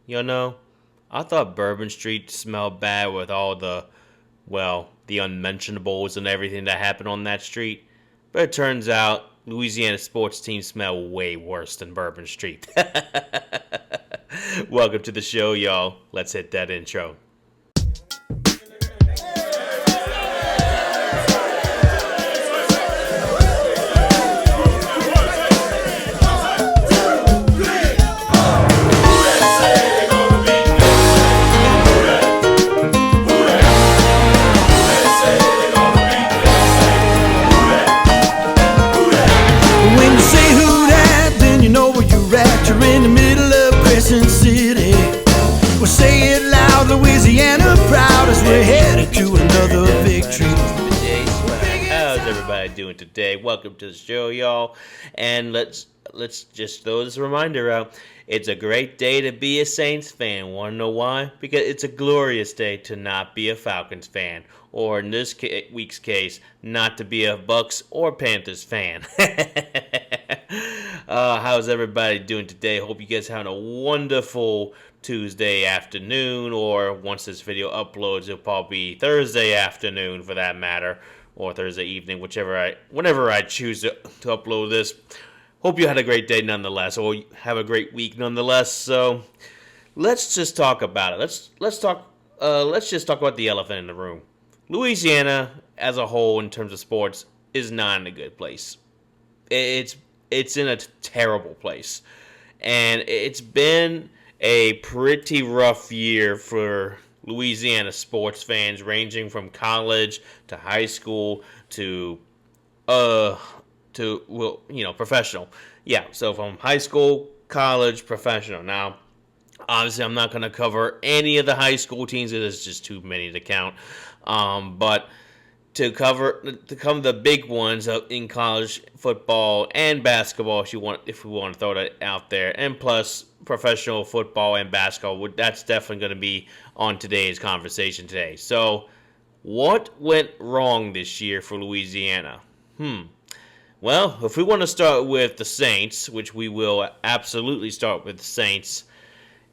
I thought Bourbon Street smelled bad with all the unmentionables and everything that happened on that street. But it turns out Louisiana sports teams smell way worse than Bourbon Street. Welcome to the show, y'all. Let's hit that intro. In the middle of Crescent City, we'll say it loud, Louisiana proud as we're headed to another victory. How's everybody doing today? Welcome to the show, y'all. And let's just throw this reminder out. It's a great day to be a Saints fan. Want to know why? Because it's a glorious day to not be a Falcons fan, or in this week's case, not to be a Bucks or Panthers fan. How's everybody doing today? Hope you guys having a wonderful Tuesday afternoon, or once this video uploads, it'll probably be Thursday afternoon for that matter, or Thursday evening, whenever I choose to upload this. Hope you had a great day nonetheless, or have a great week nonetheless. So let's just talk about it. Let's just talk about the elephant in the room. Louisiana as a whole in terms of sports is not in a good place. It's in a terrible place. And it's been a pretty rough year for Louisiana sports fans, ranging from college to high school to professional. Yeah, so from high school, college, professional. Now, obviously, I'm not going to cover any of the high school teams because there's just too many to count. But to cover the big ones in college football and basketball, if we want to throw that out there, and plus professional football and basketball, that's definitely going to be on today's conversation today. So, what went wrong this year for Louisiana? Well, if we want to start with the Saints, which we will absolutely start with the Saints,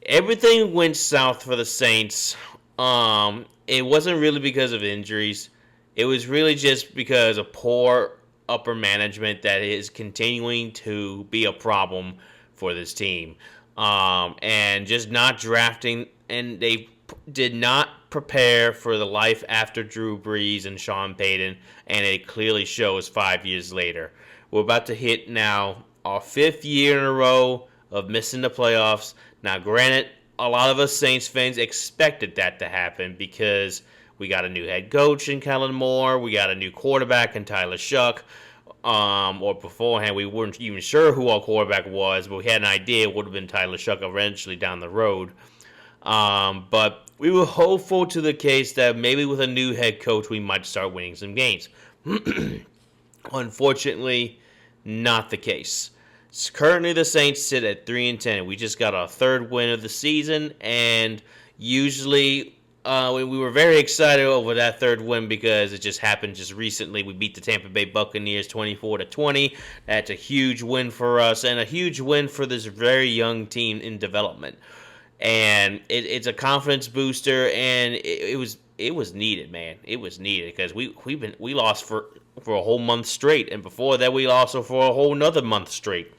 everything went south for the Saints. It wasn't really because of injuries. It was really just because of poor upper management that is continuing to be a problem for this team. And just not drafting, and they did not prepare for the life after Drew Brees and Sean Payton, and it clearly shows 5 years later. We're about to hit now our 5th year in a row of missing the playoffs. Now, granted, a lot of us Saints fans expected that to happen because we got a new head coach in Kellen Moore. We got a new quarterback in Tyler Shuck. Or beforehand, we weren't even sure who our quarterback was, but we had an idea it would have been Tyler Shuck eventually down the road. But we were hopeful to the case that maybe with a new head coach, we might start winning some games. Unfortunately, not the case. Currently, the Saints sit at 3-10. We just got our 3rd win of the season, and usually we were very excited over that 3rd win because it just happened just recently. We beat the Tampa Bay Buccaneers 24-20. That's a huge win for us and a huge win for this very young team in development. And it's a confidence booster, and it was needed, man. It was needed because we lost for a whole month straight, and before that we lost for a whole another month straight.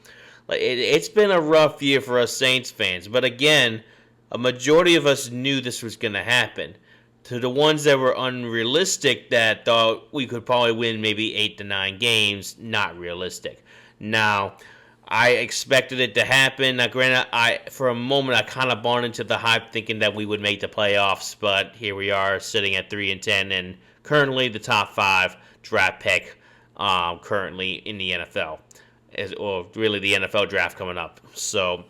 Like it's been a rough year for us Saints fans, but again, a majority of us knew this was going to happen. To the ones that were unrealistic that thought we could probably win maybe 8 to 9 games, not realistic. Now, I expected it to happen. Now, granted, for a moment I kind of bought into the hype thinking that we would make the playoffs, but here we are sitting at 3-10 and currently the top 5 draft pick currently in the NFL, or really the NFL draft coming up. So,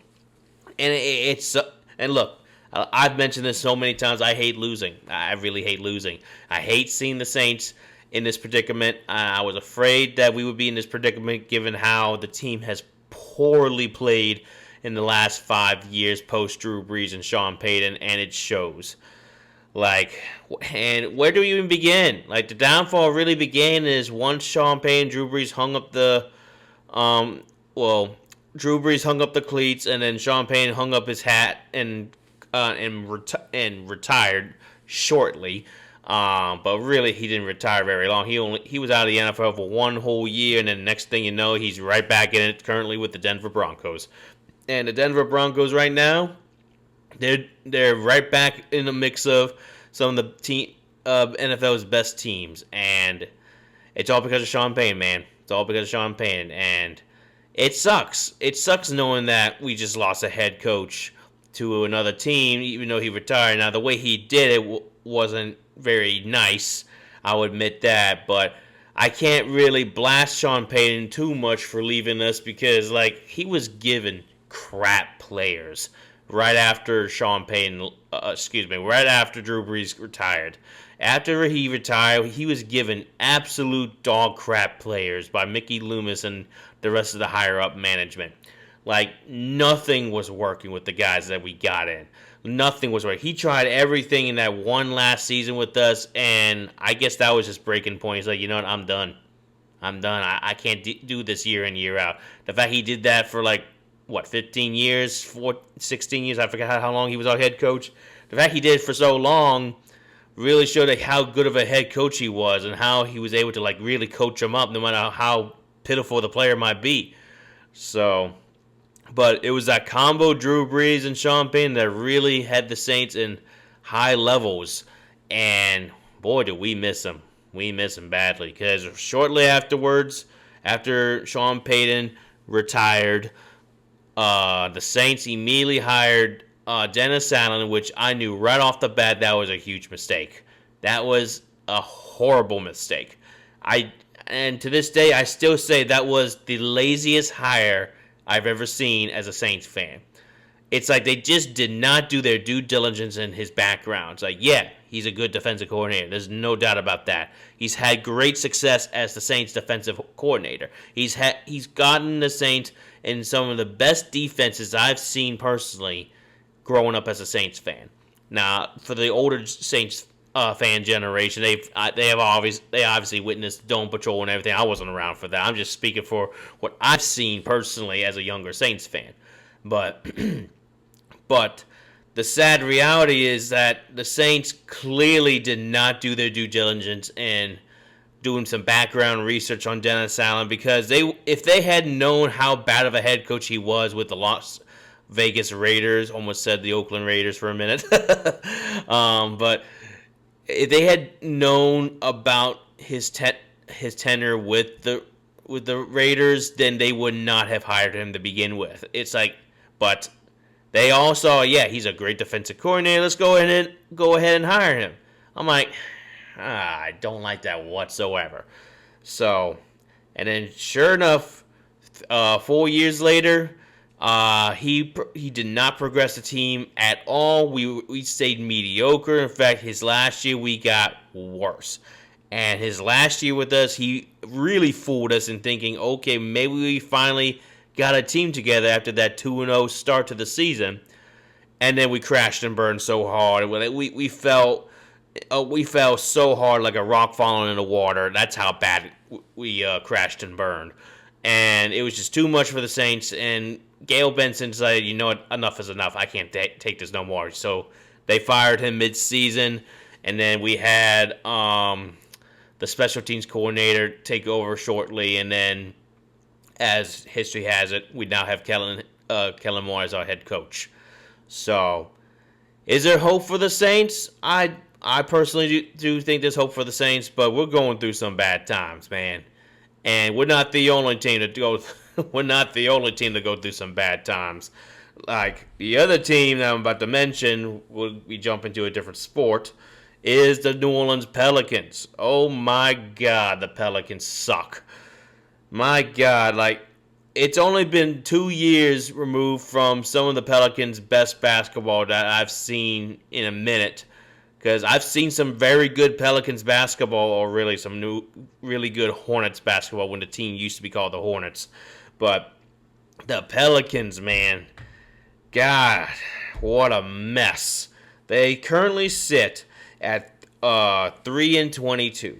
and look, I've mentioned this so many times. I hate losing. I really hate losing. I hate seeing the Saints in this predicament. I was afraid that we would be in this predicament given how the team has poorly played in the last 5 years post Drew Brees and Sean Payton, and it shows. And where do we even begin? Like, the downfall really began is once Sean Payton, Drew Brees hung up the, Drew Brees hung up the cleats, and then Sean Payton hung up his hat and and retired shortly. But really, he didn't retire very long. He was out of the NFL for one whole year, and then next thing you know, he's right back in it currently with the Denver Broncos. And the Denver Broncos right now, they're right back in the mix of some of the NFL's best teams, and it's all because of Sean Payton, man. It's all because of Sean Payton, and it sucks. It sucks knowing that we just lost a head coach to another team, even though he retired. Now, the way he did it wasn't very nice, I'll admit that, but I can't really blast Sean Payton too much for leaving us because, like, he was given crap players right after right after Drew Brees retired. After he retired, he was given absolute dog crap players by Mickey Loomis and the rest of the higher up management. Like, nothing was working with the guys that we got in. Nothing was working. He tried everything in that one last season with us, and I guess that was just breaking point. He's like, you know what, I'm done. I can't do this year in, year out. The fact he did that for, 15 years, 16 years, I forgot how long he was our head coach. The fact he did it for so long really showed how good of a head coach he was and how he was able to, really coach him up no matter how pitiful the player might be. So, but it was that combo, Drew Brees and Sean Payton, that really had the Saints in high levels. And, boy, did we miss him. We miss him badly because shortly afterwards, after Sean Payton retired, the Saints immediately hired Dennis Allen, which I knew right off the bat that was a huge mistake. That was a horrible mistake. And to this day, I still say that was the laziest hire I've ever seen as a Saints fan. It's like they just did not do their due diligence in his background. It's like, yeah, he's a good defensive coordinator. There's no doubt about that. He's had great success as the Saints defensive coordinator. He's gotten the Saints in some of the best defenses I've seen personally growing up as a Saints fan. Now, for the older Saints fan generation, they obviously witnessed Dome Patrol and everything. I wasn't around for that. I'm just speaking for what I've seen personally as a younger Saints fan. But the sad reality is that the Saints clearly did not do their due diligence in doing some background research on Dennis Allen, because if they had known how bad of a head coach he was with the Las Vegas Raiders, almost said the Oakland Raiders for a minute, but if they had known about his tenure with the Raiders, then they would not have hired him to begin with. It's like, but they all saw, yeah, he's a great defensive coordinator. Let's go ahead and hire him. I'm like, I don't like that whatsoever. So, and then sure enough, 4 years later, he did not progress the team at all. We stayed mediocre. In fact, his last year we got worse. And his last year with us, he really fooled us in thinking, okay, maybe we finally got a team together after that 2-0 start to the season. And then we crashed and burned so hard. We fell so hard like a rock falling in the water. That's how bad we crashed and burned. And it was just too much for the Saints. And Gail Benson decided, you know what, enough is enough. I can't take this no more. So they fired him mid-season. And then we had the special teams coordinator take over shortly. And then, as history has it, we now have Kellen Moore as our head coach. So, is there hope for the Saints? I personally do think there's hope for the Saints, but we're going through some bad times, man. And we're not the only team to go. We're not the only team to go through some bad times. Like the other team that I'm about to mention, we jump into a different sport, is the New Orleans Pelicans. Oh my God, the Pelicans suck. My God, it's only been 2 years removed from some of the Pelicans' best basketball that I've seen in a minute. Because I've seen some very good Pelicans basketball, or really some really good Hornets basketball when the team used to be called the Hornets. But the Pelicans, man, God, what a mess. They currently sit at 3-22.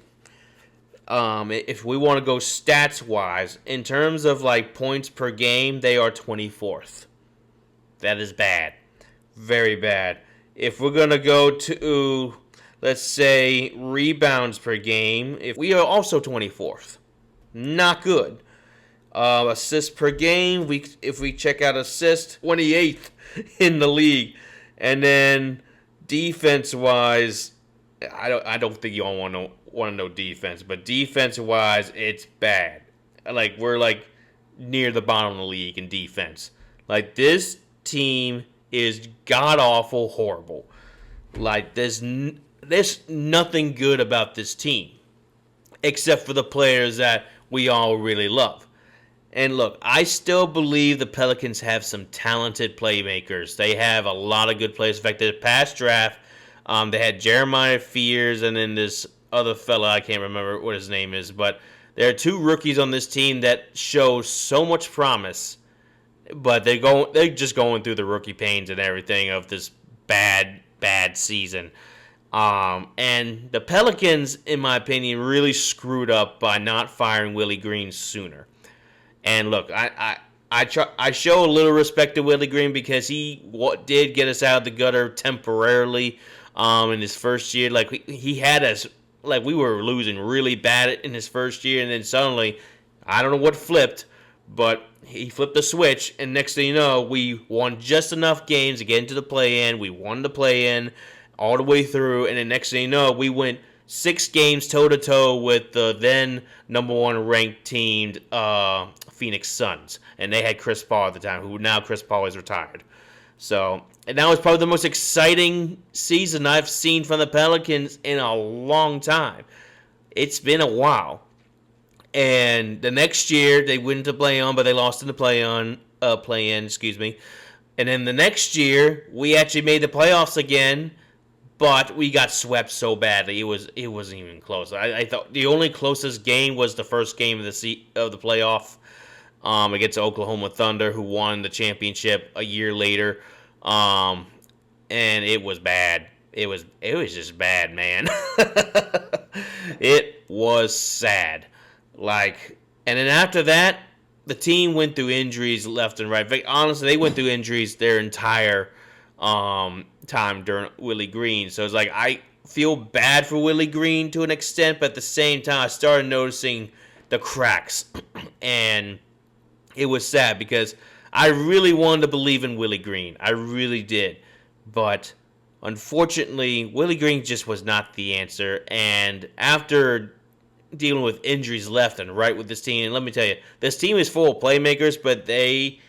If we want to go stats-wise, in terms of points per game, they are 24th. That is bad. Very bad. if we're going to go to, let's say, rebounds per game, if we are also 24th. Not good. Assists per game, if we check out assists, 28th in the league. And then defense-wise, I don't think you all want to know defense, but defense-wise, it's bad. Like, we're like near the bottom of the league in defense. Like, this team is god-awful horrible. Like, there's nothing good about this team, except for the players that we all really love. And look, I still believe the Pelicans have some talented playmakers. They have a lot of good players. In fact, the past draft, they had Jeremiah Fears and then this other fella, I can't remember what his name is, but there are two rookies on this team that show so much promise, but they're just going through the rookie pains and everything of this bad season. And the Pelicans, in my opinion, really screwed up by not firing Willie Green sooner. And look, I show a little respect to Willie Green because he did get us out of the gutter temporarily in his first year. Like, he had us, like, we were losing really bad in his first year, and then suddenly, I don't know what flipped, but he flipped the switch, and next thing you know, we won just enough games to get into the play-in. We won the play-in all the way through, and then next thing you know, we went 6 games toe-to-toe with the then number 1 ranked team, Phoenix Suns. And they had Chris Paul at the time, who now Chris Paul is retired. So, and that was probably the most exciting season I've seen from the Pelicans in a long time. It's been a while. And the next year, they went to play-on, but they lost in the play-in, And then the next year, we actually made the playoffs again, but we got swept so badly. It wasn't even close. I thought the only closest game was the first game of the playoff against Oklahoma Thunder, who won the championship a year later. And it was bad. It was just bad, man. It was sad. Like, and then after that, the team went through injuries left and right. Honestly, they went through injuries their entire time during Willie Green. So it's like, I feel bad for Willie Green to an extent, but at the same time, I started noticing the cracks. And it was sad because I really wanted to believe in Willie Green. I really did. But unfortunately, Willie Green just was not the answer. And after dealing with injuries left and right with this team, and let me tell you, this team is full of playmakers, but they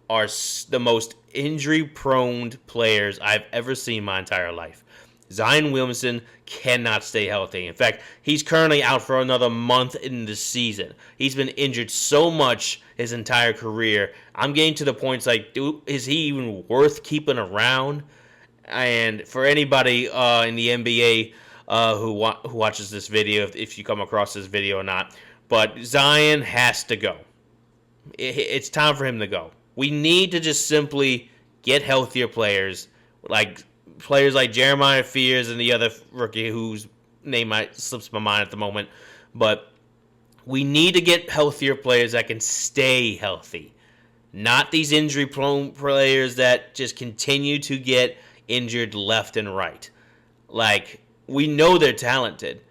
are the most injury-prone players I've ever seen in my entire life. Zion Williamson cannot stay healthy. In fact, he's currently out for another month in the season. He's been injured so much his entire career. I'm getting to the points like, dude, is he even worth keeping around? And for anybody in the NBA who watches this video, if you come across this video or not, but Zion has to go. It's time for him to go. We need to just simply get healthier players like Jeremiah Fears and the other rookie whose name slips my mind at the moment. But we need to get healthier players that can stay healthy. Not these injury-prone players that just continue to get injured left and right. Like, we know they're talented.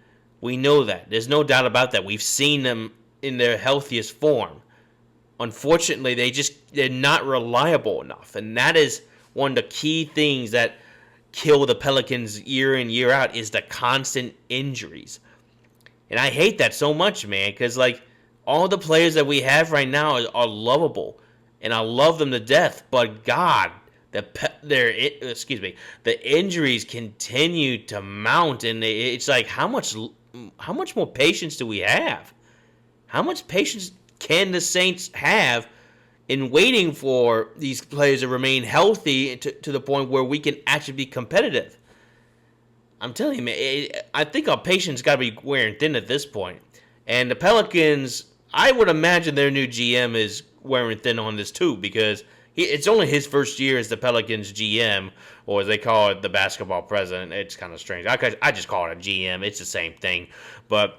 We know that. There's no doubt about that. We've seen them in their healthiest form. Unfortunately, they're not reliable enough. And that is one of the key things that kill the Pelicans year in, year out, is the constant injuries. And I hate that so much, man, because, like, all the players that we have right now are lovable. And I love them to death. But, God, the injuries continue to mount. And it's like, how much more patience do we have? How much patience can the Saints have in waiting for these players to remain healthy to the point where we can actually be competitive? I'm telling you, man, I think our patience got to be wearing thin at this point. And the Pelicans, I would imagine their new GM is wearing thin on this too, because it's only his first year as the Pelicans GM, or as they call it, the basketball president. It's kind of strange. I just call it a GM. It's the same thing. But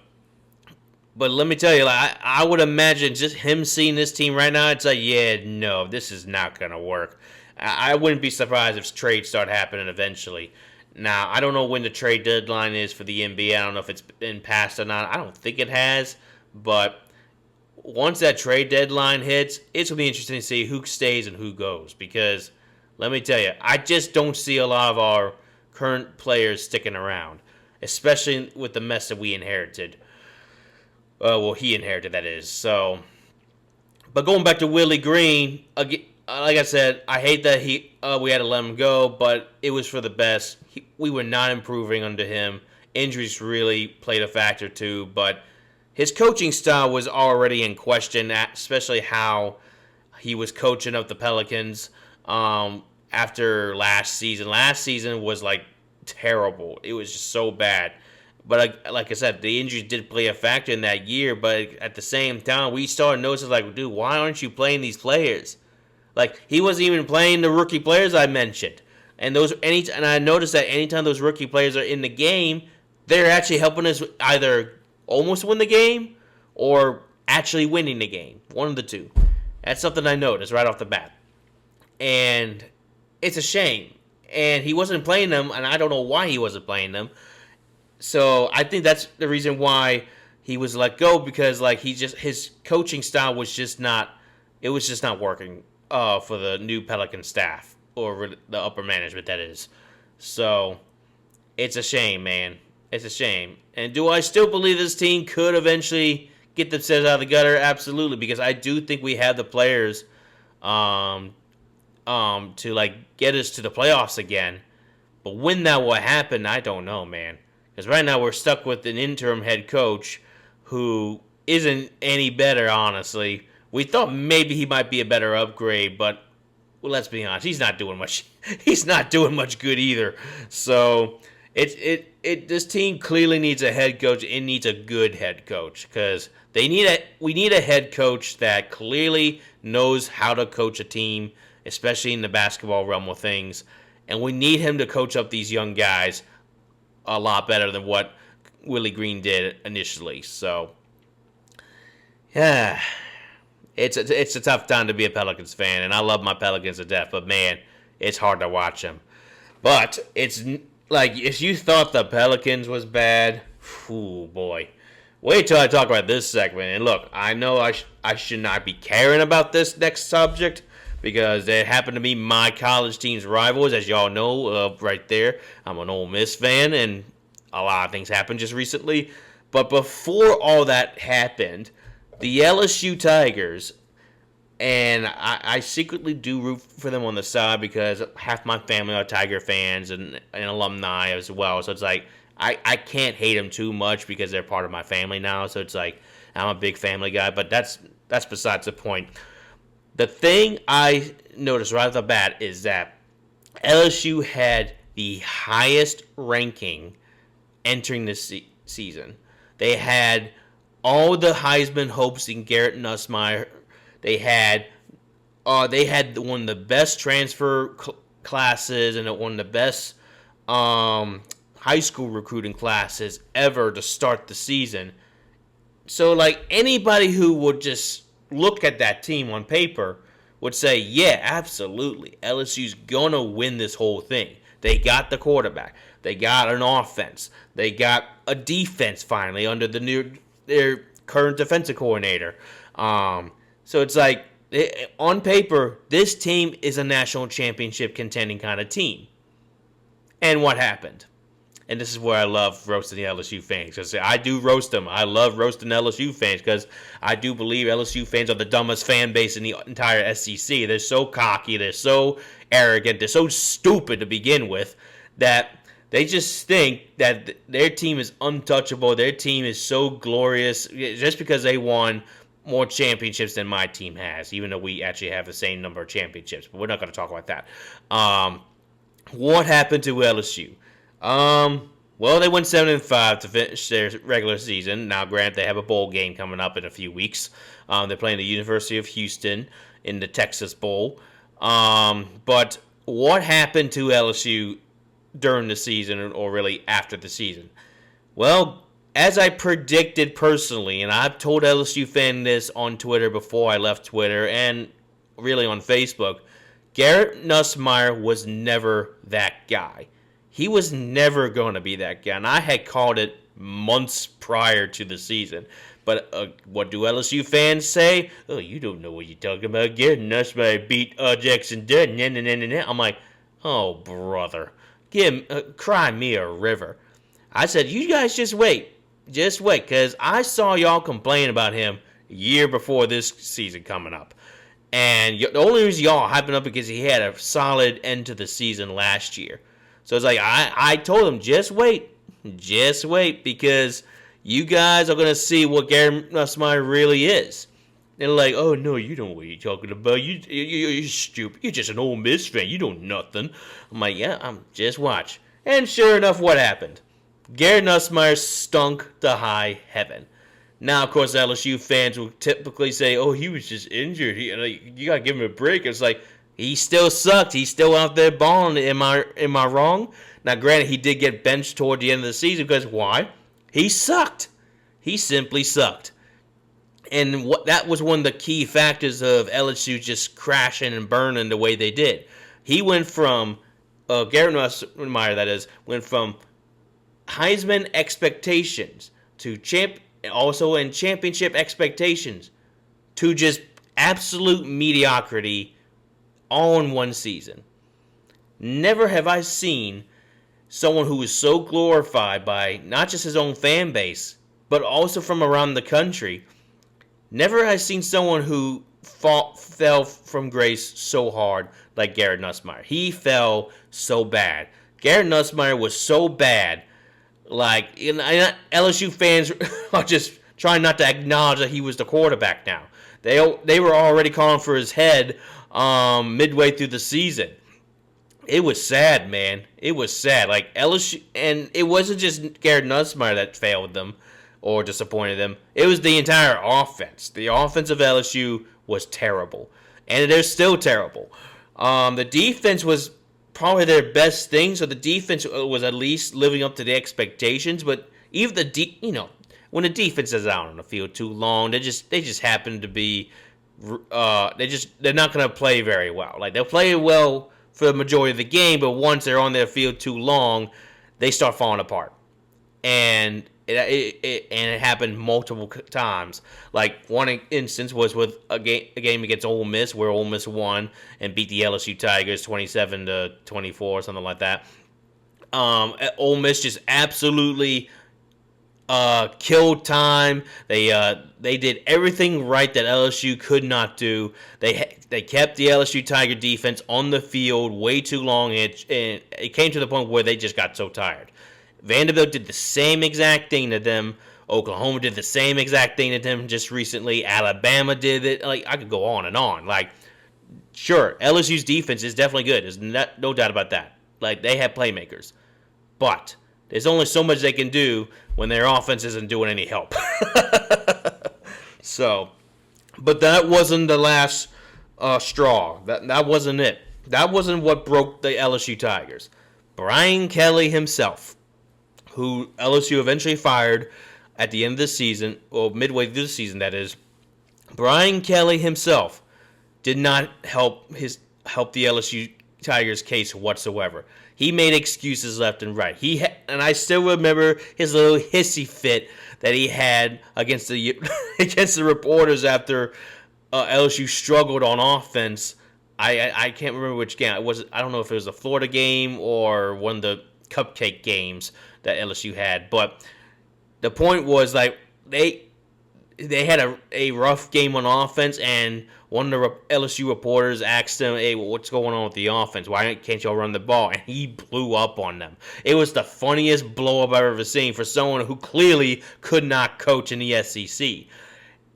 let me tell you, like, I would imagine just him seeing this team right now, it's like, yeah, no, this is not going to work. I wouldn't be surprised if trades start happening eventually. Now, I don't know when the trade deadline is for the NBA. I don't know if it's been passed or not. I don't think it has. But once that trade deadline hits, it's going to be interesting to see who stays and who goes. Because, let me tell you, I just don't see a lot of our current players sticking around. Especially with the mess that we inherited. Well, he inherited, that is. So, but going back to Willie Green, again, like I said, I hate that we had to let him go, but it was for the best. We were not improving under him. Injuries really played a factor too, but his coaching style was already in question, especially how he was coaching up the Pelicans after last season. Last season was like terrible. It was just so bad. But like I said, the injuries did play a factor in that year, but at the same time, we started noticing, like, dude, why aren't you playing these players? Like, he wasn't even playing the rookie players I mentioned. And I noticed that anytime those rookie players are in the game, they're actually helping us either almost win the game or actually winning the game. One of the two. That's something I noticed right off the bat. And it's a shame. And he wasn't playing them, and I don't know why he wasn't playing them. So I think that's the reason why he was let go, because like his coaching style was just not working for the new Pelican staff, or the upper management, that is. So it's a shame, man. It's a shame. And do I still believe this team could eventually get themselves out of the gutter? Absolutely, because I do think we have the players to like get us to the playoffs again. But when that will happen, I don't know, man. Because right now we're stuck with an interim head coach who isn't any better, honestly. We thought maybe he might be a better upgrade, but well, let's be honest, he's not doing much. He's not doing much good either. So this team clearly needs a head coach. It needs a good head coach, because we need a head coach that clearly knows how to coach a team, especially in the basketball realm of things. And we need him to coach up these young guys a lot better than what Willie Green did initially. So, yeah, it's a tough time to be a Pelicans fan, and I love my Pelicans to death, but man, it's hard to watch them. But it's like, if you thought the Pelicans was bad, oh boy, wait till I talk about this segment. And look, I know I should not be caring about this next subject, because they happen to be my college team's rivals, as y'all know, right there. I'm an Ole Miss fan, and a lot of things happened just recently. But before all that happened, the LSU Tigers, and I secretly do root for them on the side, because half my family are Tiger fans and alumni as well. So it's like, I can't hate them too much, because they're part of my family now. So it's like, I'm a big family guy, but that's besides the point. The thing I noticed right off the bat is that LSU had the highest ranking entering this season. They had all the Heisman hopes in Garrett Nussmeier. They had one of the best transfer classes and one of the best high school recruiting classes ever to start the season. So, like, anybody who would just look at that team on paper would say, yeah, absolutely, LSU's gonna win this whole thing. They got the quarterback. They got an offense. They got a defense finally under their current defensive coordinator. So it's like, on paper, this team is a national championship contending kind of team. And what happened? And this is where I love roasting the LSU fans. Because I do roast them. I love roasting LSU fans, because I do believe LSU fans are the dumbest fan base in the entire SEC. They're so cocky. They're so arrogant. They're so stupid to begin with, that they just think that their team is untouchable. Their team is so glorious just because they won more championships than my team has, even though we actually have the same number of championships. But we're not going to talk about that. What happened to LSU? Well, they went 7-5 to finish their regular season. Now, granted, they have a bowl game coming up in a few weeks. They're playing the University of Houston in the Texas Bowl. But what happened to LSU during the season, or really after the season? Well, as I predicted personally, and I've told LSU fans this on Twitter before I left Twitter, and really on Facebook, Garrett Nussmeier was never that guy. He was never going to be that guy, and I had called it months prior to the season. But what do LSU fans say? Oh, you don't know what you're talking about. Garrett Nussmeier beat Jackson Dunn. I'm like, oh, brother. Cry me a river. I said, you guys just wait. Just wait, because I saw y'all complain about him a year before this season coming up. And the only reason y'all hyping up because he had a solid end to the season last year. So it's like, I told him, just wait, because you guys are going to see what Garrett Nussmeier really is. They're like, oh, no, you don't know what you're talking about. You're stupid. You're just an Ole Miss fan. You don't know nothing. I'm like, yeah, just watch. And sure enough, what happened? Garrett Nussmeier stunk to high heaven. Now, of course, LSU fans will typically say, oh, he was just injured. You got to give him a break. It's like, he still sucked. He's still out there balling. Am I wrong? Now, granted, he did get benched toward the end of the season because why? He sucked. He simply sucked. And that was one of the key factors of LSU just crashing and burning the way they did. He went from, Garrett Nussmeier, that is, went from Heisman expectations to also in championship expectations to just absolute mediocrity all in one season. Never have I seen someone who was so glorified by not just his own fan base, but also from around the country. Never have I seen someone who fell from grace so hard like Garrett Nussmeier. He fell so bad. Garrett Nussmeier was so bad, like LSU fans are just trying not to acknowledge that he was the quarterback now. They were already calling for his head midway through the season. It was sad, man. It was sad. Like LSU, and it wasn't just Garrett Nussmeier that failed them or disappointed them. It was the entire offense. The offense of LSU was terrible, and they're still terrible. The defense was probably their best thing, so the defense was at least living up to the expectations. But even when the defense is out on the field too long, they just happen to be they're not going to play very well. Like they'll play well for the majority of the game, but once they're on their field too long, they start falling apart. And it happened multiple times. Like one instance was with a game against Ole Miss where Ole Miss won and beat the LSU Tigers 27-24 or something like that. Ole Miss just absolutely killed time. They did everything right that LSU could not do. They kept the LSU Tiger defense on the field way too long, and it came to the point where they just got so tired. Vanderbilt did the same exact thing to them. Oklahoma did the same exact thing to them just recently. Alabama did it. Like I could go on and on. Like, sure, LSU's defense is definitely good. There's no doubt about that. Like they have playmakers, but there's only so much they can do when their offense isn't doing any help. So, but that wasn't the last straw. That wasn't it. That wasn't what broke the LSU Tigers. Brian Kelly himself, who LSU eventually fired at the end of the season, or midway through the season, that is. Brian Kelly himself did not help the LSU Tigers case whatsoever. He made excuses left and right. And I still remember his little hissy fit that he had against the reporters after LSU struggled on offense. I can't remember which game it was. I don't know if it was the Florida game or one of the cupcake games that LSU had. But the point was, like, they had a rough game on offense, and one of the LSU reporters asked him, hey, what's going on with the offense? Why can't y'all run the ball? And he blew up on them. It was the funniest blow-up I've ever seen for someone who clearly could not coach in the SEC.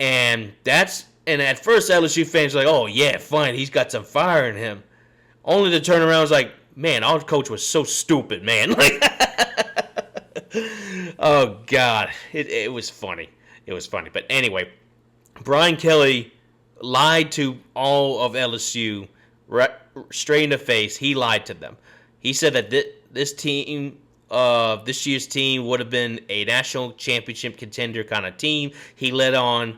And at first LSU fans were like, oh, yeah, fine, he's got some fire in him. Only to turn around and was like, man, our coach was so stupid, man. Oh, God. It was funny. It was funny. But anyway, Brian Kelly lied to all of LSU straight in the face. He lied to them. He said that this year's team would have been a national championship contender kind of team. He led on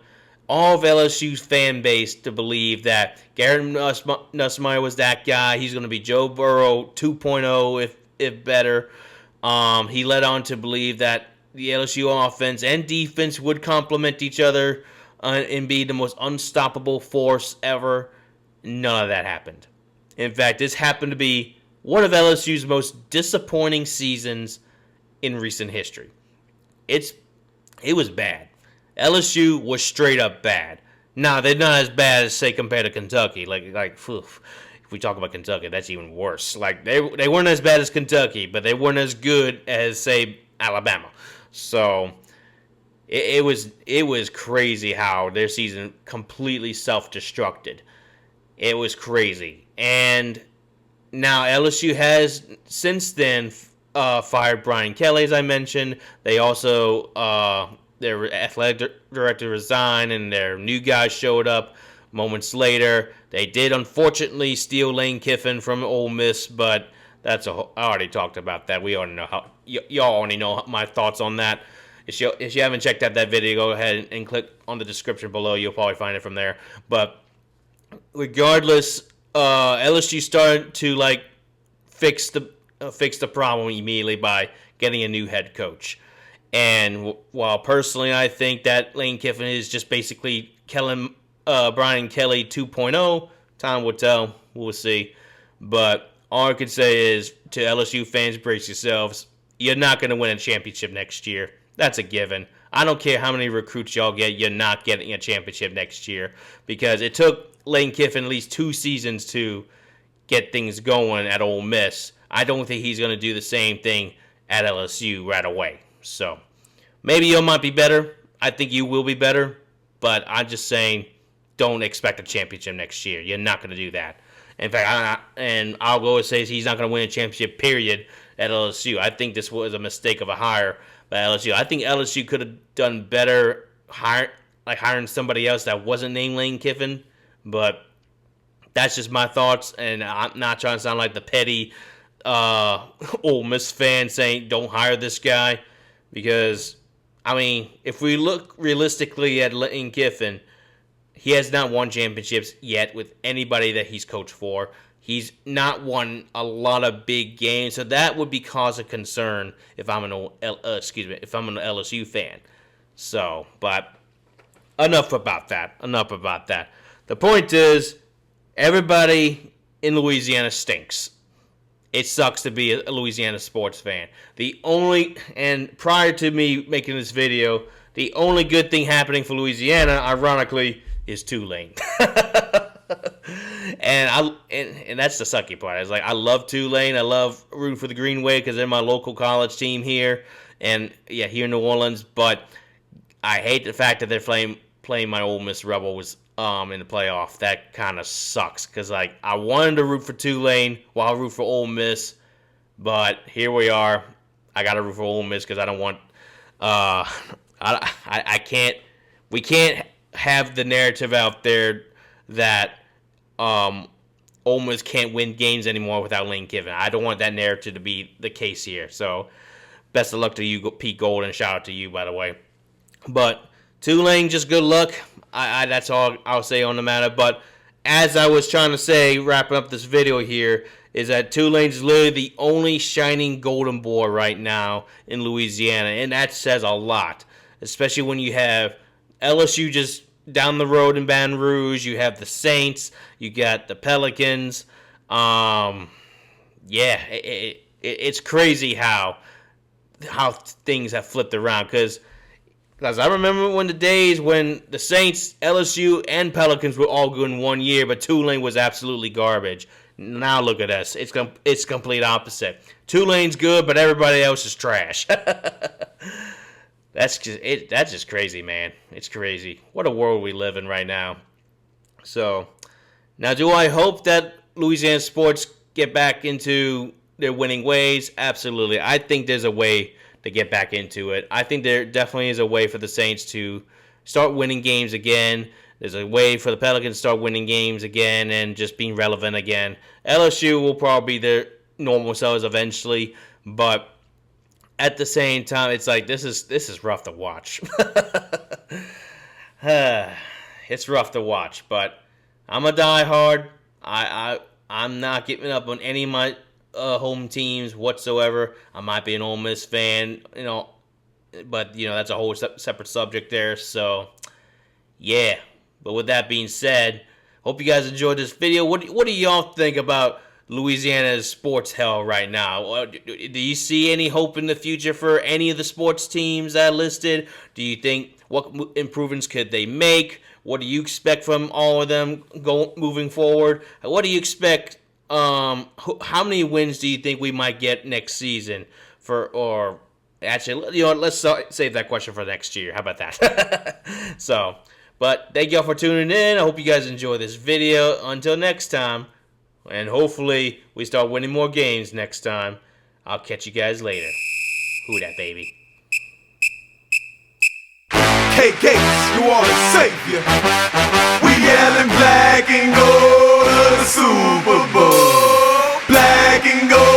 all of LSU's fan base to believe that Garrett Nussmeier was that guy. He's going to be Joe Burrow 2.0 if better. He led on to believe that the LSU offense and defense would complement each other and be the most unstoppable force ever. None of that happened. In fact, this happened to be one of LSU's most disappointing seasons in recent history. It was bad. LSU was straight up bad. Now, they're not as bad as, say, compared to Kentucky. If we talk about Kentucky, that's even worse. Like, they weren't as bad as Kentucky, but they weren't as good as, say, Alabama. So it was crazy how their season completely self-destructed. It was crazy. And now LSU has since then fired Brian Kelly, as I mentioned. They also their athletic director resigned, and their new guy showed up moments later. They did unfortunately steal Lane Kiffin from Ole Miss, but I already talked about that. We already know how. Y'all already know my thoughts on that. If you haven't checked out that video, go ahead and click on the description below. You'll probably find it from there. But regardless, LSU started to fix the problem immediately by getting a new head coach. And while personally I think that Lane Kiffin is just basically Brian Kelly 2.0, time will tell. We'll see. But all I can say is to LSU fans, brace yourselves. You're not going to win a championship next year. That's a given. I don't care how many recruits y'all get. You're not getting a championship next year because it took Lane Kiffin at least 2 seasons to get things going at Ole Miss. I don't think he's going to do the same thing at LSU right away. So maybe you might be better. I think you will be better. But I'm just saying, don't expect a championship next year. You're not going to do that. In fact, I'll go and say he's not going to win a championship, period, at LSU. I think this was a mistake of a hire by LSU. I think LSU could have done better hiring somebody else that wasn't named Lane Kiffin. But that's just my thoughts, and I'm not trying to sound like the petty Ole Miss fan saying don't hire this guy. Because, I mean, if we look realistically at Lane Kiffin, he has not won championships yet with anybody that he's coached for. He's not won a lot of big games, so that would be cause of concern if I'm an LSU fan. So, but enough about that. The point is, everybody in Louisiana stinks. It sucks to be a Louisiana sports fan. And prior to me making this video, the only good thing happening for Louisiana, ironically, is Tulane. and that's the sucky part. It's like I love Tulane. I love rooting for the Green Wave because they're my local college team here, and here in New Orleans. But I hate the fact that they're playing my Ole Miss Rebels in the playoff. That kind of sucks because I wanted to root for Tulane while I root for Ole Miss, but here we are. I got to root for Ole Miss because I don't want. I can't. We can't have the narrative out there that Ole Miss can't win games anymore without Lane Kiffin. I don't want that narrative to be the case here. So, best of luck to you, Pete Gold, and shout out to you, by the way. But Tulane, just good luck. That's all I'll say on the matter. But as I was trying to say, wrapping up this video here, is that Tulane's literally the only shining golden boy right now in Louisiana, and that says a lot, especially when you have LSU just down the road in Baton Rouge. You have the Saints. You got the Pelicans. It's crazy how things have flipped around. Because I remember when the days when the Saints, LSU, and Pelicans were all good in one year, but Tulane was absolutely garbage. Now look at us. It's complete opposite. Tulane's good, but everybody else is trash. That's just crazy, man. It's crazy. What a world we live in right now. So, now do I hope that Louisiana sports get back into their winning ways? Absolutely. I think there's a way to get back into it. I think there definitely is a way for the Saints to start winning games again. There's a way for the Pelicans to start winning games again and just being relevant again. LSU will probably be their normal selves eventually, but at the same time, it's like this is rough to watch. it's rough to watch. But I'm a diehard. I'm not giving up on any of my home teams whatsoever. I might be an Ole Miss fan, but that's a whole separate subject there. So yeah. But with that being said, hope you guys enjoyed this video. What do y'all think about Louisiana's sports hell right now? Do you see any hope in the future for any of the sports teams that I listed? Do you think what improvements could they make? What do you expect from all of them moving forward? What do you expect? How many wins do you think we might get next season? Let's save that question for next year. How about that? But thank y'all for tuning in. I hope you guys enjoy this video. Until next time, and hopefully we start winning more games next time. I'll catch you guys later. Who dat, baby? Hey, Gates, you are the savior. We yelling black and gold to the Super Bowl. Black and gold.